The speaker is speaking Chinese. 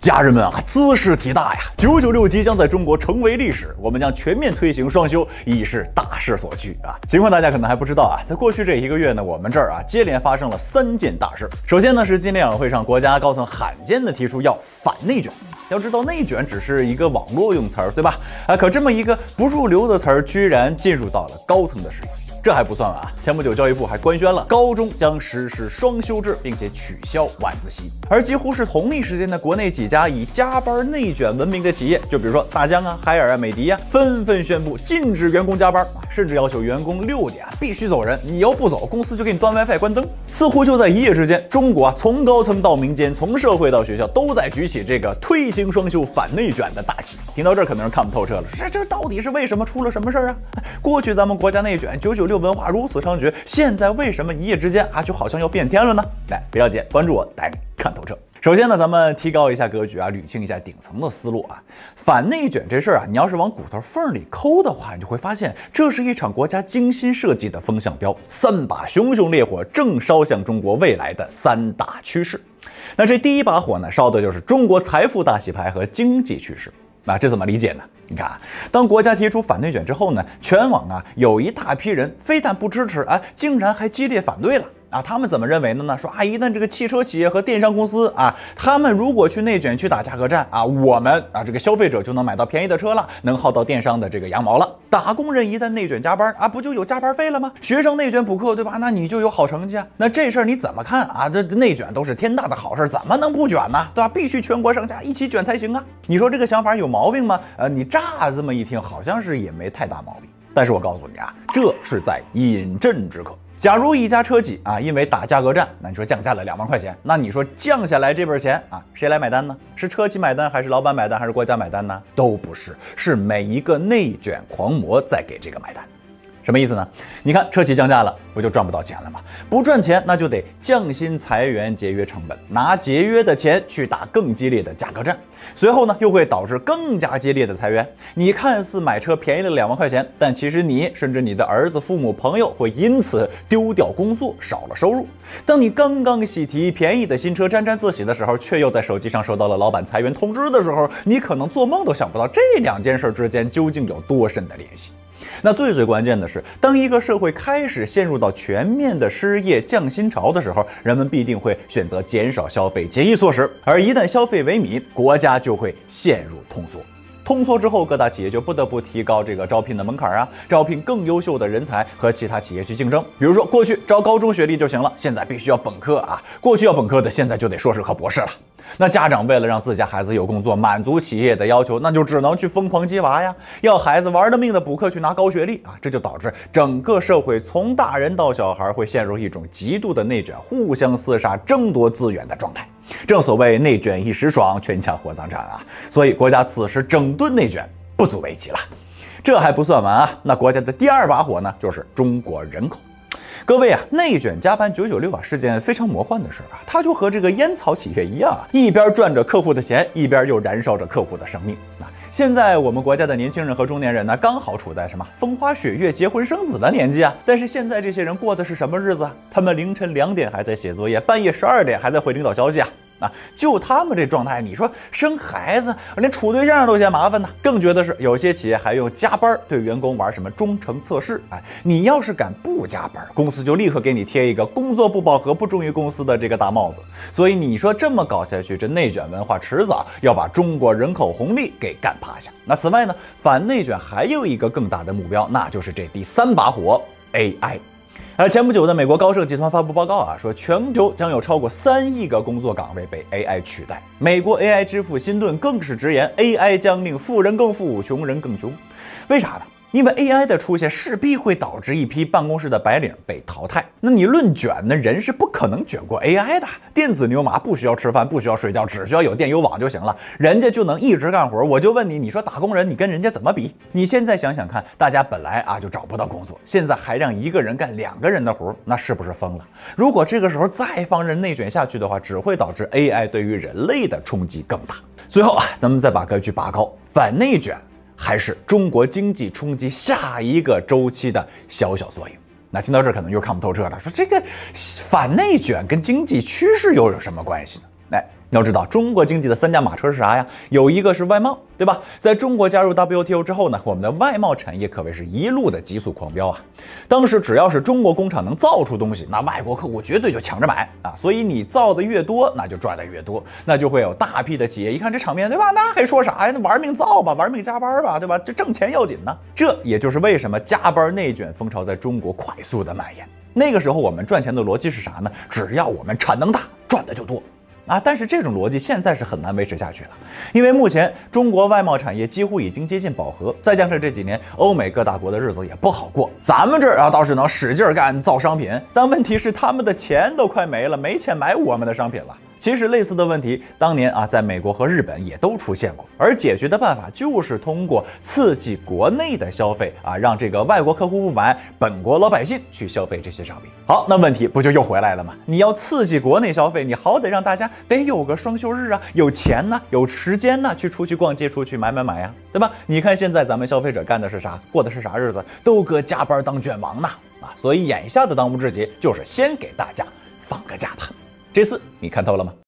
家人们啊，姿势体大呀！996即将在中国成为历史，我们将全面推行双休，以示大势所趋啊！尽管大家可能还不知道啊，在过去这1个月呢，我们这儿啊接连发生了3件大事。首先呢是今年两会上，国家高层罕见的提出要反内卷。要知道内卷只是一个网络用词儿，对吧？可这么一个不入流的词儿，居然进入到了高层的视野。这还不算完啊！前不久，教育部还官宣了高中将实施双休制，并且取消晚自习。而几乎是同一时间的国内几家以加班内卷闻名的企业，就比如说大疆啊、海尔啊、美的啊，纷纷宣布禁止员工加班啊，甚至要求员工6点必须走人，你要不走，公司就给你断 WiFi、关灯。似乎就在一夜之间，中国从高层到民间，从社会到学校，都在举起这个推行双休、反内卷的大旗。听到这儿，可能是看不透彻了，这到底是为什么？出了什么事儿啊？过去咱们国家内卷996文化如此猖獗，现在为什么一夜之间就好像要变天了呢？来，别着急，关注我，带你看透彻。首先呢，咱们提高一下格局啊，捋清一下顶层的思路啊。反内卷这事儿啊，你要是往骨头缝里抠的话，你就会发现，这是一场国家精心设计的风向标，3把熊熊烈火正烧向中国未来的3大趋势。那这第一把火呢，烧的就是中国财富大洗牌和经济趋势。那这怎么理解呢？你看啊，当国家提出反内卷之后呢，全网有一大批人非但不支持竟然还激烈反对了。他们怎么认为的呢？说一旦这个汽车企业和电商公司他们如果去内卷去打价格战我们这个消费者就能买到便宜的车了，能耗到电商的这个羊毛了。打工人一旦内卷加班不就有加班费了吗？学生内卷补课，对吧？那你就有好成绩啊。那这事儿你怎么看这内卷都是天大的好事，怎么能不卷呢？对吧？必须全国上下一起卷才行啊。你说这个想法有毛病吗？你乍这么一听，好像是也没太大毛病。但是我告诉你这是在饮鸩止渴。假如一家车企因为打价格战，那你说降价了2万块钱，那你说降下来这份钱谁来买单呢？是车企买单，还是老板买单，还是国家买单呢？都不是，是每一个内卷狂魔在给这个买单。什么意思呢？你看车企降价了，不就赚不到钱了吗？不赚钱，那就得降薪裁员，节约成本，拿节约的钱去打更激烈的价格战。随后呢，又会导致更加激烈的裁员。你看似买车便宜了2万块钱，但其实你甚至你的儿子、父母、朋友会因此丢掉工作，少了收入。当你刚刚喜提便宜的新车，沾沾自喜的时候，却又在手机上收到了老板裁员通知的时候，你可能做梦都想不到这2件事之间究竟有多深的联系。那最关键的是，当一个社会开始陷入到全面的失业降薪潮的时候，人们必定会选择减少消费，节衣缩食。而一旦消费萎靡，国家就会陷入通缩。通缩之后，各大企业就不得不提高这个招聘的门槛招聘更优秀的人才和其他企业去竞争。比如说，过去招高中学历就行了，现在必须要本科过去要本科的，现在就得硕士和博士了。那家长为了让自家孩子有工作，满足企业的要求，那就只能去疯狂接娃呀，要孩子玩了命的补课去拿高学历这就导致整个社会从大人到小孩会陷入一种极度的内卷，互相厮杀、争夺资源的状态。正所谓内卷一时爽，拳枪火葬场所以国家此时整顿内卷不足为奇了。这还不算完那国家的第2把火呢，就是中国人口。各位内卷加班996是件非常魔幻的事它就和这个烟草企业一样一边赚着客户的钱，一边又燃烧着客户的生命现在我们国家的年轻人和中年人呢，刚好处在什么风花雪月、结婚生子的年纪但是现在这些人过的是什么日子他们凌晨2点还在写作业，半夜12点还在回领导消息就他们这状态，你说生孩子连处对象都嫌麻烦呢。更绝的是，有些企业还用加班对员工玩什么忠诚测试你要是敢不加班，公司就立刻给你贴一个工作不饱和、不忠于公司的这个大帽子。所以你说这么搞下去，这内卷文化迟早要把中国人口红利给干趴下。那此外呢，反内卷还有一个更大的目标，那就是这第3把火 AI。前不久的美国高盛集团发布报告说全球将有超过3亿个工作岗位被 AI 取代。美国 AI 之父辛顿更是直言 AI 将令富人更富，穷人更穷。为啥呢？因为 AI 的出现势必会导致一批办公室的白领被淘汰。那你论卷，那人是不可能卷过 AI 的。电子牛马不需要吃饭，不需要睡觉，只需要有电有网就行了，人家就能一直干活。我就问你，你说打工人你跟人家怎么比？你现在想想看，大家本来就找不到工作，现在还让一个人干2个人的活，那是不是疯了？如果这个时候再放任内卷下去的话，只会导致 AI 对于人类的冲击更大。最后咱们再把格局拔高，反内卷还是中国经济冲击下一个周期的小缩影。那听到这可能又看不透彻了，说这个反内卷跟经济趋势又有什么关系呢？要知道，中国经济的三驾马车是啥呀？有一个是外贸，对吧？在中国加入 WTO 之后呢，我们的外贸产业可谓是一路的急速狂飙啊。当时只要是中国工厂能造出东西，那外国客户绝对就抢着买啊。所以你造的越多，那就赚的越多，那就会有大批的企业一看这场面，对吧？那还说啥呀？那玩命造吧，玩命加班吧，对吧？这挣钱要紧呢。这也就是为什么加班内卷风潮在中国快速的蔓延。那个时候我们赚钱的逻辑是啥呢？只要我们产能大，赚的就多。但是这种逻辑现在是很难维持下去了，因为目前中国外贸产业几乎已经接近饱和，再加上这几年欧美各大国的日子也不好过，咱们这儿倒是能使劲干造商品，但问题是他们的钱都快没了，没钱买我们的商品了。其实类似的问题当年在美国和日本也都出现过，而解决的办法就是通过刺激国内的消费让这个外国客户不买，本国老百姓去消费这些商品。好，那问题不就又回来了吗？你要刺激国内消费，你好歹让大家得有个双休日有钱呢，有时间呢，去出去逛街，出去买呀，对吧？你看现在咱们消费者干的是啥，过的是啥日子？都搁加班当卷王呢所以眼下的当务之急就是先给大家放个假吧。这次你看透了吗？